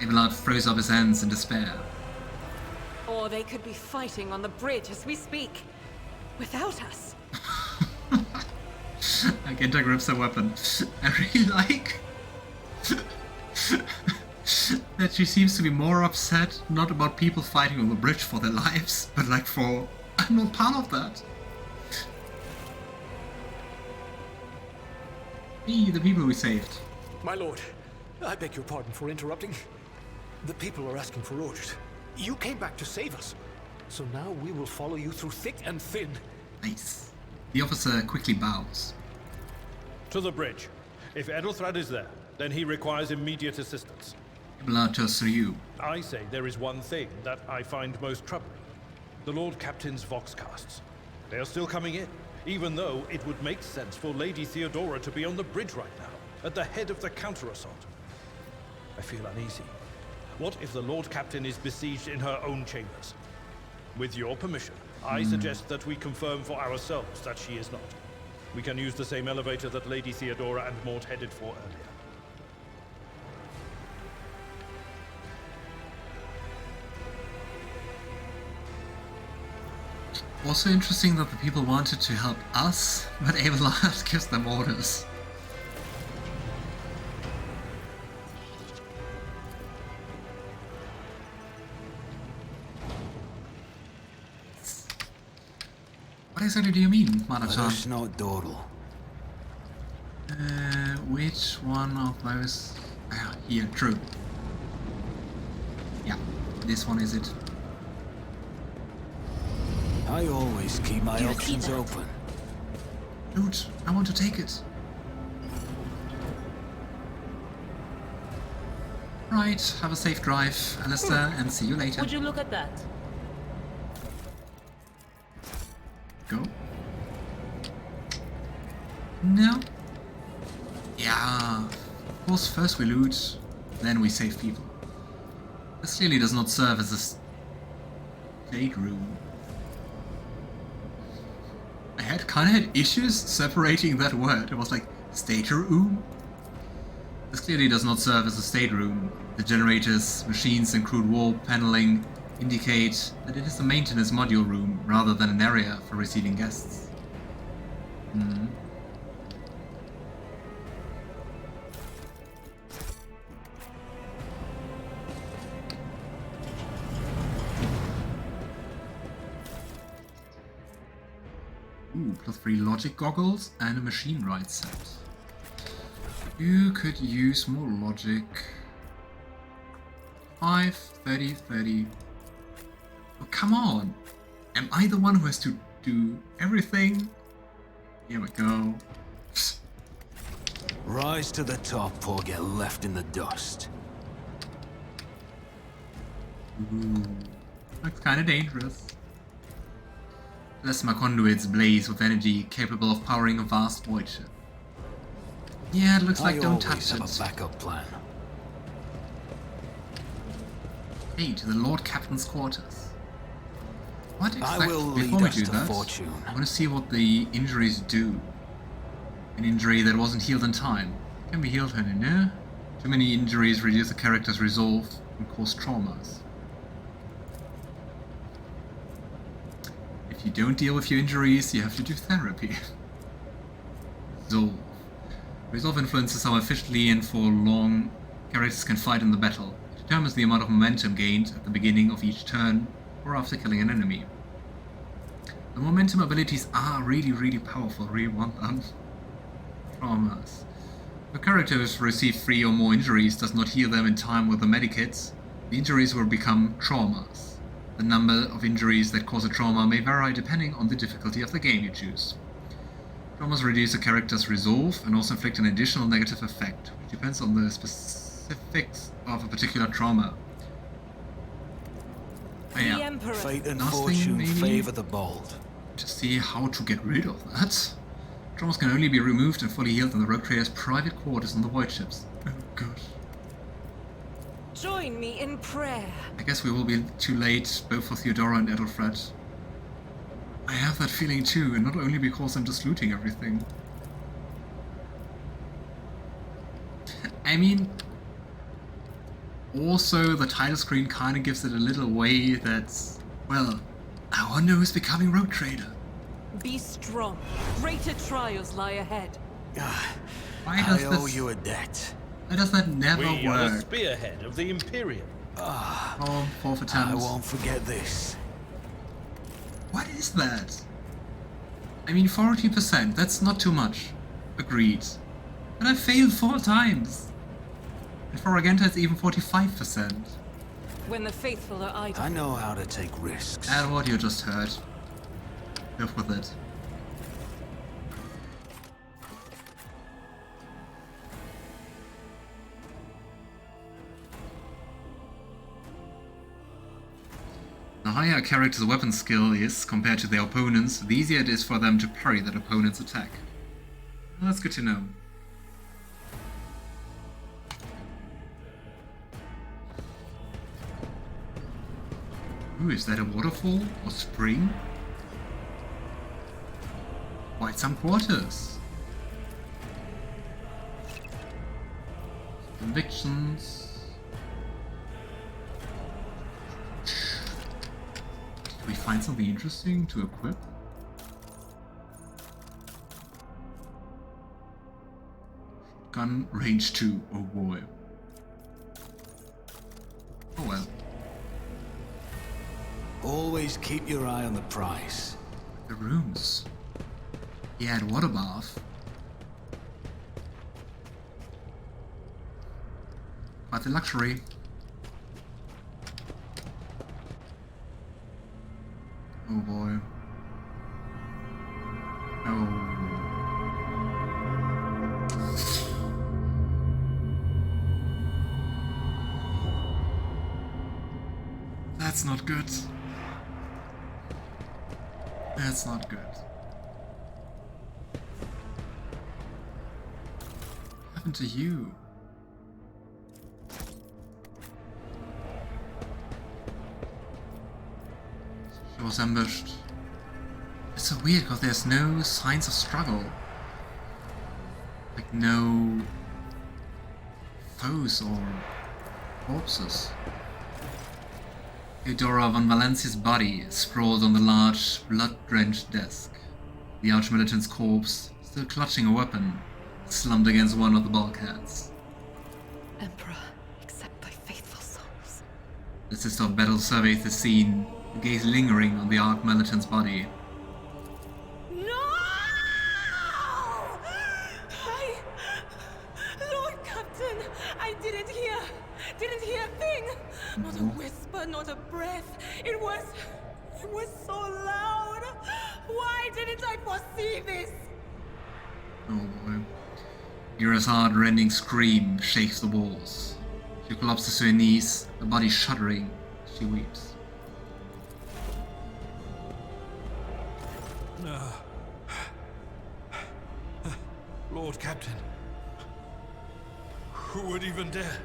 Abelard throws up his hands in despair. Or they could be fighting on the bridge as we speak, without us. Argenta grips her weapon. I really like that she seems to be more upset, not about people fighting on the bridge for their lives, but like for, I'm not part of that. Me, the people we saved. My lord, I beg your pardon for interrupting. The people are asking for orders. You came back to save us, so now we will follow you through thick and thin. Nice. The officer quickly bows. To the bridge. If Edelthrad is there, then he requires immediate assistance. Abelard turns to you. I say there is one thing that I find most troubling. The Lord Captain's voxcasts. They are still coming in, even though it would make sense for Lady Theodora to be on the bridge right now, at the head of the counter-assault. I feel uneasy. What if the Lord Captain is besieged in her own chambers? With your permission, I suggest that we confirm for ourselves that she is not. We can use the same elevator that Lady Theodora and Mort headed for earlier. Also interesting that the people wanted to help us, but Abelard gives them orders. What exactly do you mean, Marazhai? No Doral. Which one of those? Ah, here, true. Yeah, this one is it. I always keep my Do you options see that? open. Dude, I want to take it. Right, have a safe drive, Alistair, and see you later. Would you look at that? Go. No. Yeah. Of course, first we loot, then we save people. This clearly does not serve as a stateroom. I had kind of had issues separating that word. It was like stateroom. This clearly does not serve as a stateroom. The generators, machines, and crude wall paneling indicate that it is a maintenance module room rather than an area for receiving guests. Ooh, +3 logic goggles and a machine right set. You could use more logic. 5, 30, 30. Oh, come on! Am I the one who has to do everything? Here we go. Rise to the top or get left in the dust. Ooh, looks kinda dangerous. Plasma conduits blaze with energy capable of powering a vast void ship. Yeah, it looks like I don't always touch have it. a backup plan. Hey, to the Lord Captain's quarters. What I exactly? will Before lead we us do to that, fortune. I want to see what the injuries do. An injury that wasn't healed in time can be healed, honey, no? Too many injuries reduce the character's resolve and cause traumas. If you don't deal with your injuries, you have to do therapy. Resolve. Resolve influences how efficiently and for long characters can fight in the battle. It determines the amount of momentum gained at the beginning of each turn or after killing an enemy. The momentum abilities are really powerful, really want them. Traumas. If a character who has received 3 or more injuries does not heal them in time with the medikits, the injuries will become traumas. The number of injuries that cause a trauma may vary depending on the difficulty of the game you choose. Traumas reduce a character's resolve and also inflict an additional negative effect, which depends on the specifics of a particular trauma. Oh, The yeah, Emperor. Fate and Nothing, fortune maybe? favor the bold. to see how to get rid of that. Traumas can only be removed and fully healed in the rogue trader's private quarters on the void ships. Oh gosh. Join me in prayer. I guess we will be too late, both for Theodora and Edelfred. I have that feeling too, and not only because I'm just looting everything. I mean, Also, the title screen kind of gives it a little away that's, well, I wonder who's becoming Rogue Trader. Be strong. Greater trials lie ahead. Why does I owe this... you a debt. Why does that never We are the work? spearhead of the Imperium. Oh, fourth I attempt. won't forget this. What is that? I mean, 40%, that's not too much. Agreed. But I failed 4 times. And for Argenta it's even 45%. When the faithful are idle. I know how to take risks. And what you just heard. Live with it. The higher a character's weapon skill is compared to their opponents, the easier it is for them to parry that opponent's attack. Well, that's good to know. Ooh, is that a waterfall or spring? Quite some quarters. Convictions. Did we find something interesting to equip? Gun range 2, oh boy. Oh well. Always keep your eye on the prize. The rooms. Yeah, and water bath. Quite the luxury. Oh boy. Oh. That's not good. That's not good. What happened to you? She was ambushed. It's so weird because there's no signs of struggle. Like no foes or corpses. Theodora von Valencius' body sprawled on the large, blood-drenched desk. The arch-militant's corpse, still clutching a weapon, slumped against one of the bulkheads. Emperor, accept thy faithful souls. The Sister of Battle surveys the scene, her gaze lingering on the arch-militant's body. No! Lord Captain, I didn't hear a thing. Not a whisper, not a breath. It was so loud. Why didn't I foresee this? Oh boy. Idira's heart-rending scream shakes the walls. She collapses to her knees, her body shuddering. She weeps. Lord Captain, who would even dare?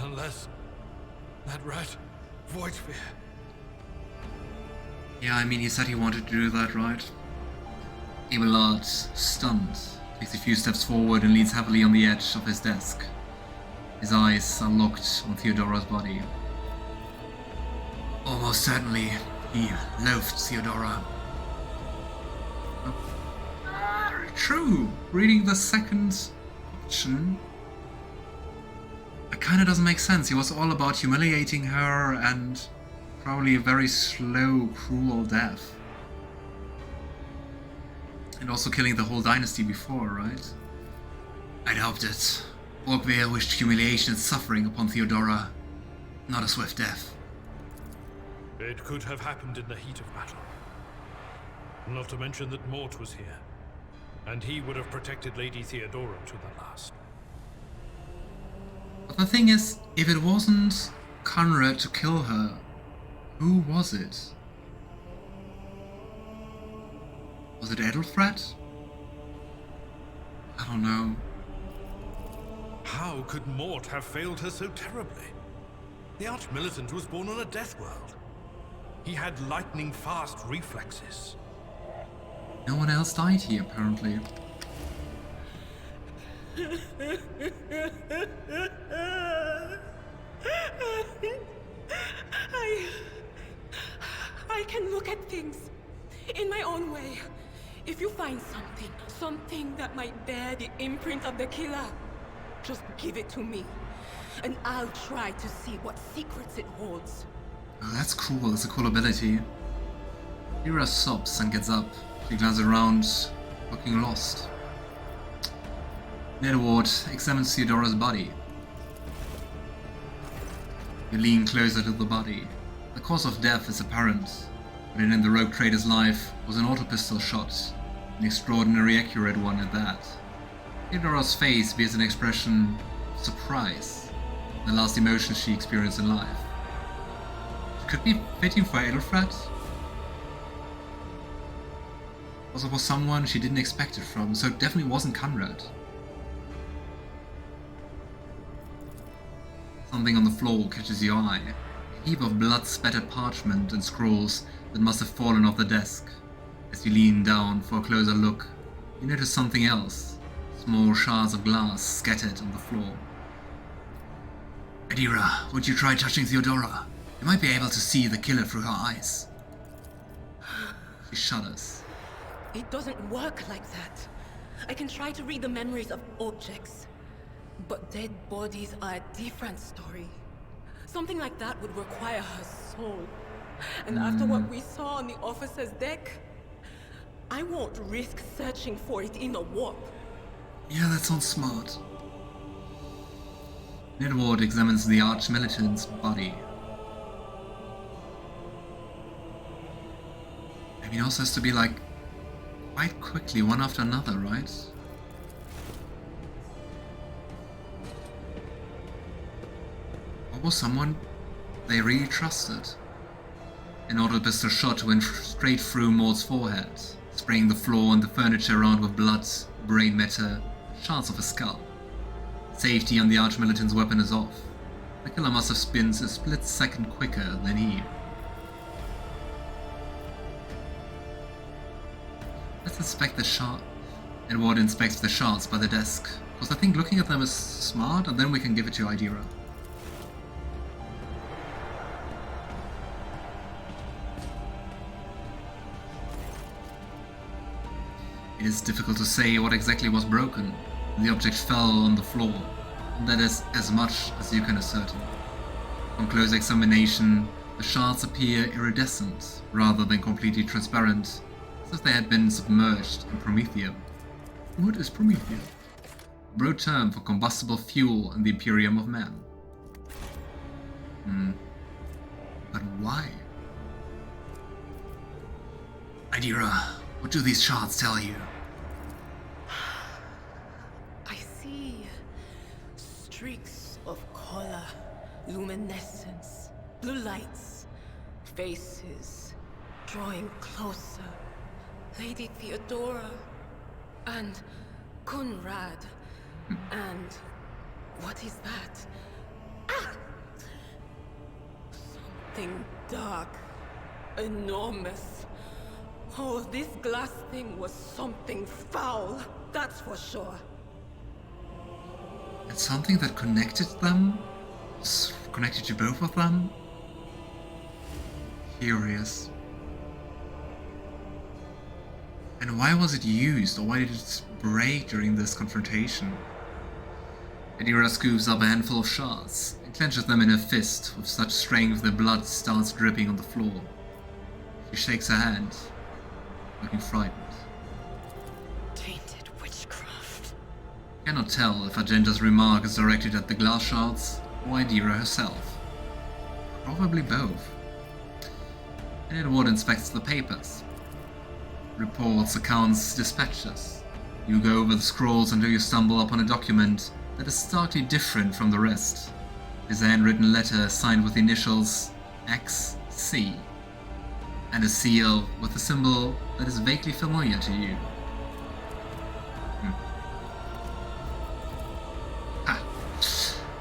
Unless that rat, Voidsphere. Yeah, I mean, he said he wanted to do that, right? Abelard, stunned, takes a few steps forward and leans heavily on the edge of his desk. His eyes are locked on Theodora's body. Almost certainly, he loathed Theodora. True! Reading the second option, it kinda doesn't make sense. He was all about humiliating her and probably a very slow, cruel death. And also killing the whole dynasty before, right? I'd hoped it. Orkveil wished humiliation and suffering upon Theodora, not a swift death. It could have happened in the heat of battle. Not to mention that Mort was here, and he would have protected Lady Theodora to the last. But the thing is, if it wasn't Conrad to kill her, who was it? Was it Edelfred? I don't know. How could Mort have failed her so terribly? The Arch-Militant was born on a death world. He had lightning-fast reflexes. No one else died here, apparently. Marazhai, if you find something that might bear the imprint of the killer, just give it to me, and I'll try to see what secrets it holds. Oh, that's cool. That's a cool ability. Idira sobs and gets up. She glances around, looking lost. Edward examines Theodora's body. You lean closer to the body. The cause of death is apparent, but in the rogue trader's life was an auto-pistol shot, an extraordinarily accurate one at that. Theodora's face bears an expression of surprise, the last emotion she experienced in life. It could be fitting for Aeldari. Also was someone she didn't expect it from, so it definitely wasn't Conrad. Something on the floor catches your eye. A heap of blood-spattered parchment and scrolls that must have fallen off the desk. As you lean down for a closer look, you notice something else. Small shards of glass scattered on the floor. Idira, would you try touching Theodora? You might be able to see the killer through her eyes. She shudders. It doesn't work like that. I can try to read the memories of objects, but dead bodies are a different story. Something like that would require her soul. And after what we saw on the officer's deck, I won't risk searching for it in a warp. Yeah, that sounds smart. Edward examines the arch-militant's body. I mean, it also has to be like quite quickly, one after another, right? Or was someone they really trusted? An auto-pistol shot went straight through Maud's forehead, spraying the floor and the furniture around with blood, brain matter, shards of a skull. Safety on the arch-militant's weapon is off. The killer must have been a split second quicker than he. Let's inspect the shard. Edward inspects the shards by the desk, because I think looking at them is smart, and then we can give it to Idira. It is difficult to say what exactly was broken. The object fell on the floor, and that is as much as you can ascertain. On close examination, the shards appear iridescent rather than completely transparent, as if they had been submerged in promethium. What is promethium? A broad term for combustible fuel in the Imperium of Man. But why? Idira, what do these shards tell you? I see streaks of color, luminescence, blue lights, faces drawing closer. Lady Theodora and Conrad and what is that? Ah! Something dark, enormous. Oh, this glass thing was something foul, that's for sure. And something that connected them? Connected to both of them? Curious. And why was it used, or why did it break during this confrontation? Idira scoops up a handful of shards and clenches them in her fist with such strength that blood starts dripping on the floor. She shakes her hand, looking frightened. Tainted witchcraft. Cannot tell if Argenta's remark is directed at the glass shards or Idira herself. Probably both. And Edward inspects the papers. Reports, accounts, dispatches. You go over the scrolls until you stumble upon a document that is starkly different from the rest. It is a handwritten letter signed with the initials XC and a seal with a symbol that is vaguely familiar to you.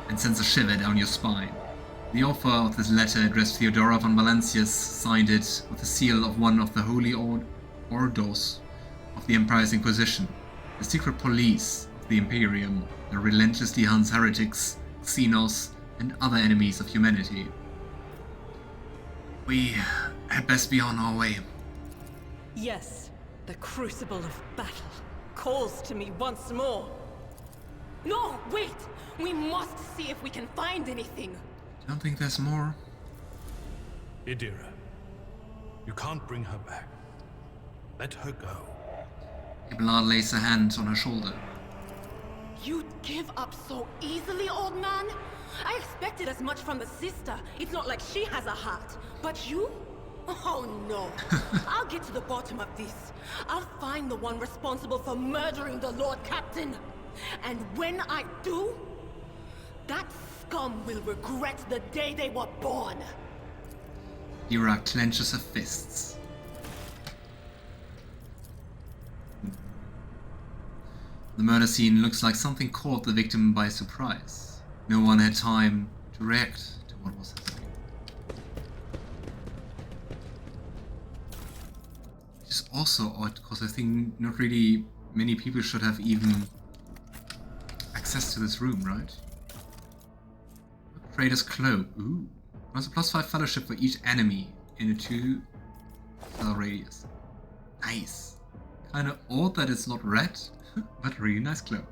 And sends a shiver down your spine. The author of this letter, addressed Theodora von Valencius, signed it with the seal of one of the holy orders of the Empire's Inquisition, the secret police of the Imperium that relentlessly hunts heretics, Xenos, and other enemies of humanity. We had best be on our way. Yes, The crucible of battle calls to me once more. No, wait! We must see if we can find anything. I don't think there's more. Idira, you can't bring her back. Let her go. Abelard lays a hand on her shoulder. You'd give up so easily, old man? I expected as much from the sister. It's not like she has a heart. But you? Oh no. I'll get to the bottom of this. I'll find the one responsible for murdering the Lord Captain. And when I do, that scum will regret the day they were born. Idira clenches her fists. The murder scene looks like something caught the victim by surprise. No one had time to react to what was happening. Which is also odd, because I think not really many people should have even access to this room, right? Trader's Cloak. Ooh. Grants a +5 fellowship for each enemy in a 2-cell radius. Nice. Kinda odd that it's not red, but really nice cloak.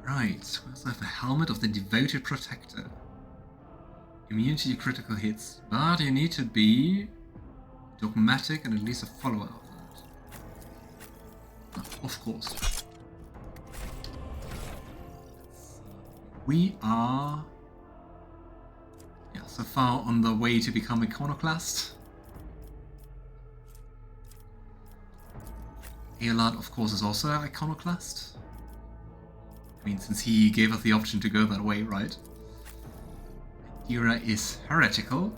Right, we also have the Helmet of the Devoted Protector. Immunity to critical hits, but you need to be dogmatic and at least a follower of that. Of course. We are so far on the way to become Iconoclast. Aeldari, of course, is also an Iconoclast. I mean, since he gave us the option to go that way, right? Idira is heretical.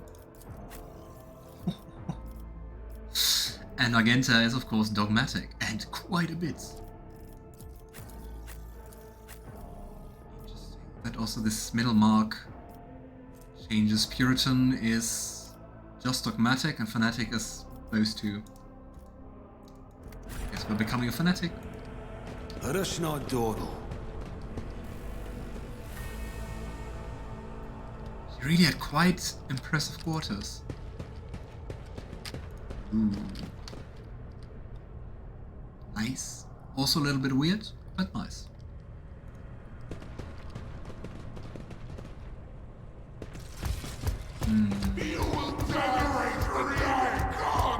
And Argenta is, of course, dogmatic, and quite a bit. Interesting. That also this middle mark changes. Puritan is just dogmatic, and fanatic is those two. I guess we're becoming a fanatic. Let us not dawdle. You really had quite impressive quarters. Ooh. Nice. Also a little bit weird, but nice.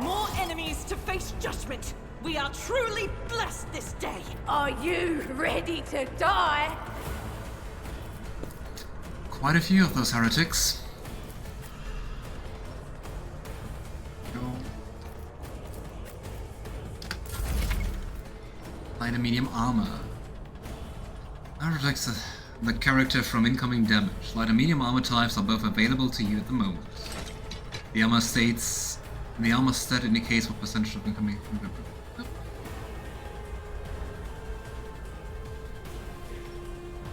More enemies to face judgment. We are truly blessed this day. Are you ready to die? Quite a few of those heretics. Go. Light and medium armor. That reflects the character from incoming damage. Light and medium armor types are both available to you at the moment. The armor stat indicates what percentage of incoming.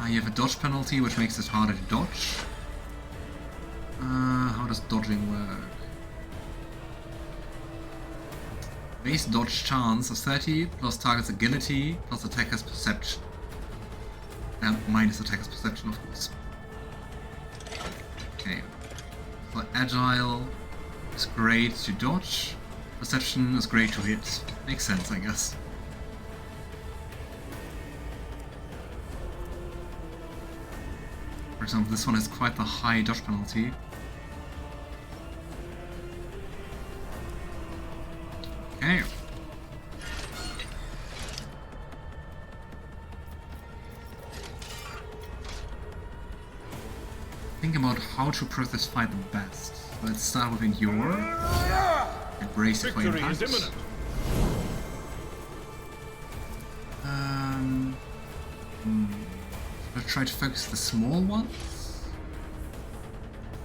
You have a dodge penalty, which makes it harder to dodge. How does dodging work? Base dodge chance of 30 plus target's agility plus attacker's perception. And minus attacker's perception, of course. Okay. So agile is great to dodge. Perception is great to hit. Makes sense, I guess. For example, this one has quite the high dodge penalty. Okay. Think about how to approach this fight the best. Let's start with Endure. Embrace it for Victory impact. is imminent. Should I try to focus the small ones?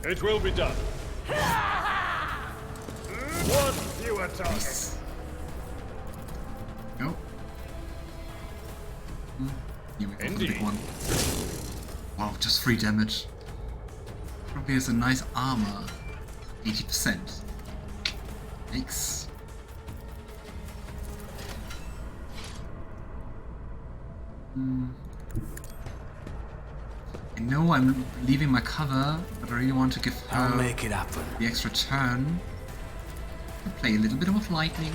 It will be done. One fewer target. Nice. Go. Here we go for the big Indeed. one. Wow, just 3 damage. Probably has a nice armor. 80%. Yikes. I know I'm leaving my cover, but I really want to give I'll her make it happen. the extra turn. Play a little bit of lightning.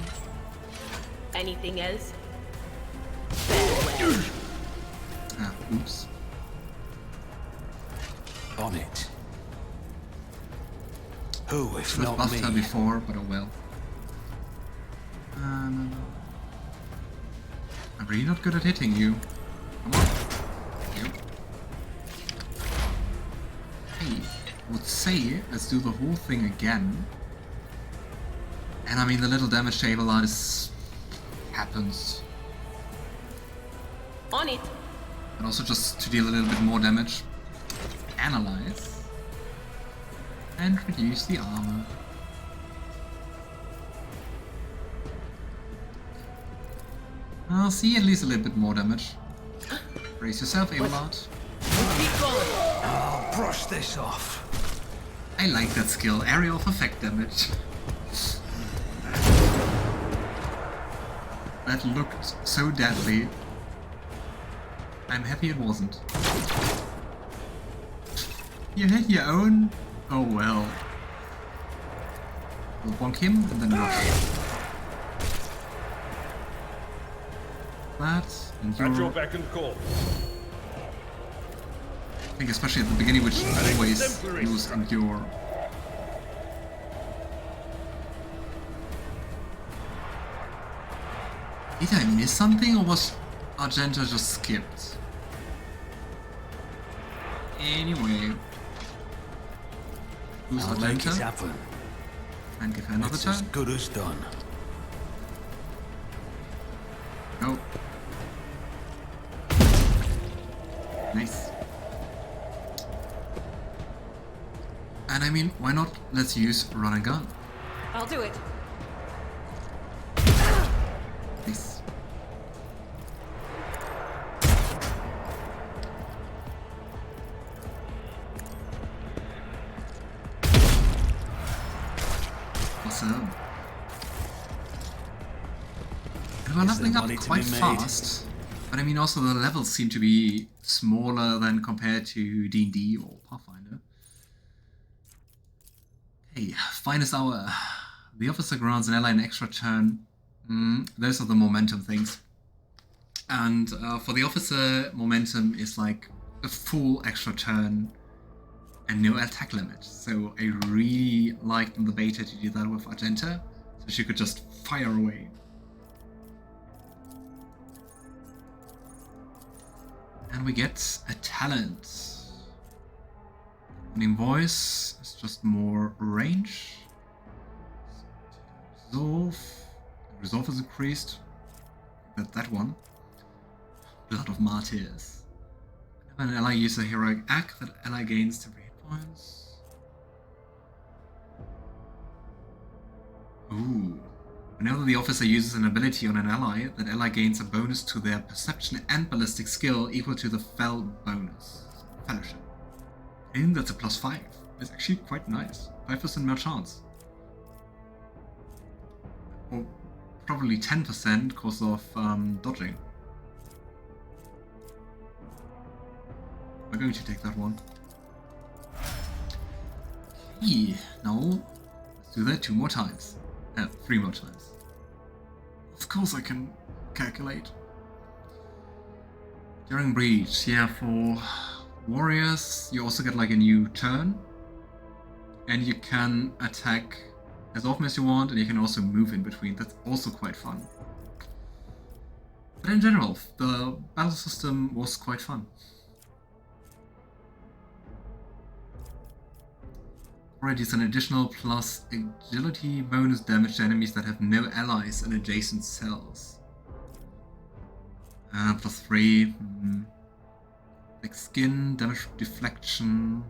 Anything else? Oops. On it. Who, if Should have not buffed me? her before, but oh well. I'm really not good at hitting you. Come on. Yep. Hey, I would say let's do the whole thing again. And I mean, the little damage to Abelard happens. On it. And also just to deal a little bit more damage. Analyze. And reduce the armor. I'll see at least a little bit more damage. Brace yourself, Abelard. I'll brush this off. I like that skill, area of effect damage. That looked so deadly. I'm happy it wasn't. You hit your own? Oh well. We'll bonk him and then rush. That, endure. At your beck and call. I think especially at the beginning, which always use endure. Did I miss something, or was Argenta just skipped? Anyway. Who's I'll make it Argenta? happen. And give her another It's turn. as good as done. Go. Nice. And I mean, why not? Let's use run and gun. I'll do it. Nice. Awesome. And we're Is leveling there up money to quite be made? fast. But I mean, also the levels seem to be smaller than compared to D&D or Pathfinder. Okay, finest hour. The officer grants an ally an extra turn. Those are the momentum things. And for the officer, momentum is like a full extra turn and no attack limit. So I really liked in the beta to do that with Argenta, so she could just fire away. And we get a talent. Cunning voice is just more range. Resolve is increased. That one. Blood of Martyrs. Whenever an ally uses a heroic act, that ally gains temporary hit points. Ooh. Whenever the officer uses an ability on an ally, that ally gains a bonus to their perception and ballistic skill equal to the Fel bonus. Fellowship. I think that's a +5. It's actually quite nice. 5% more chance. Or probably 10% because of dodging. We're going to take that one. Okay, now let's do that 2 more times. 3 more times. Of course I can calculate. During breach, yeah, for warriors you also get like a new turn. And you can attack as often as you want, and you can also move in between. That's also quite fun. But in general, the battle system was quite fun. Already it's an additional plus agility bonus damage to enemies that have no allies and adjacent cells. +3. Thick skin, damage deflection,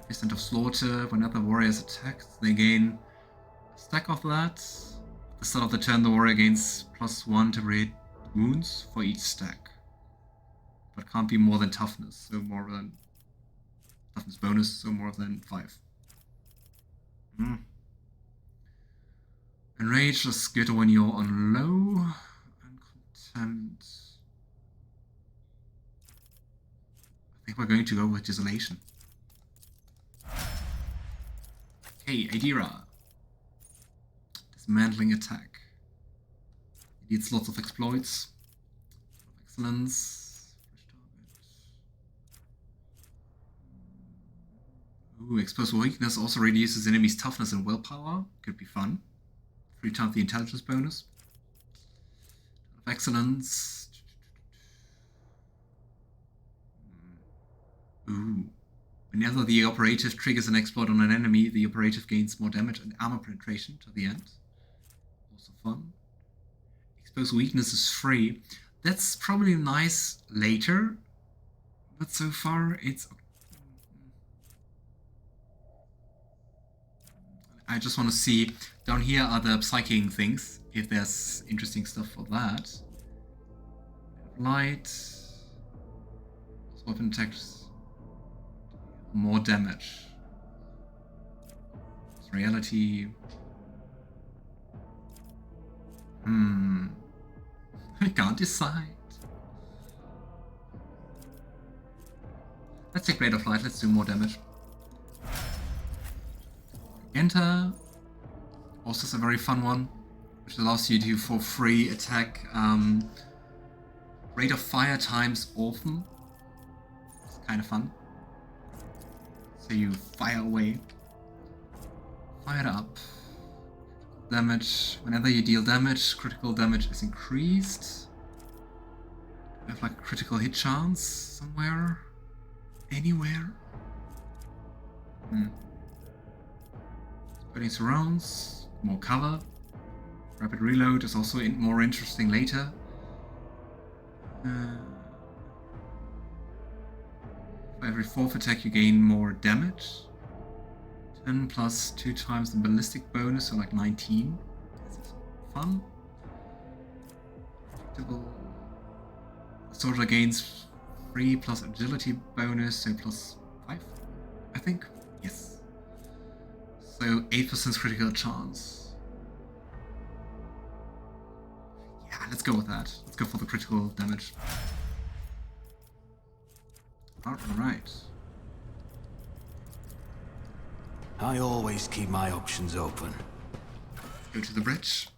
percent of slaughter. Whenever warriors attack, they gain a stack of that. At the start of the turn, the warrior gains +1 to hit wounds for each stack. But can't be more than toughness, so more than toughness bonus, so more than 5. Enrage is good when you're on low, and contempt. I think we're going to go with desolation. Okay, Idira. Dismantling attack. It needs lots of exploits. Excellence. Fresh target. Ooh, explosive weakness also reduces enemies' toughness and willpower. Could be fun. 3 times the intelligence bonus. Excellence. Ooh. Whenever the operative triggers an exploit on an enemy, the operative gains more damage and armor penetration to the end. Also fun. Exposed weakness is free. That's probably nice later, but so far it's... I just want to see, down here are the psyching things, if there's interesting stuff for that. Light. Weapon attacks. More damage. It's reality. I can't decide. Let's take Blade of Light, let's do more damage. Argenta. Also is a very fun one, which allows you to, for free, attack rate of fire times orphan. It's kind of fun. So you fire away. Fire up. Damage. Whenever you deal damage, critical damage is increased. You have like a critical hit chance somewhere. Anywhere. Spreading surrounds. More cover. Rapid reload is also more interesting later. For every 4th attack you gain more damage. 10 plus 2 times the ballistic bonus, so like 19. This is fun. Predictable. The soldier gains 3 plus agility bonus, so plus 5, I think. Yes. So 8% critical chance. Yeah, let's go with that. Let's go for the critical damage. Alright. I always keep my options open. Go to the bridge.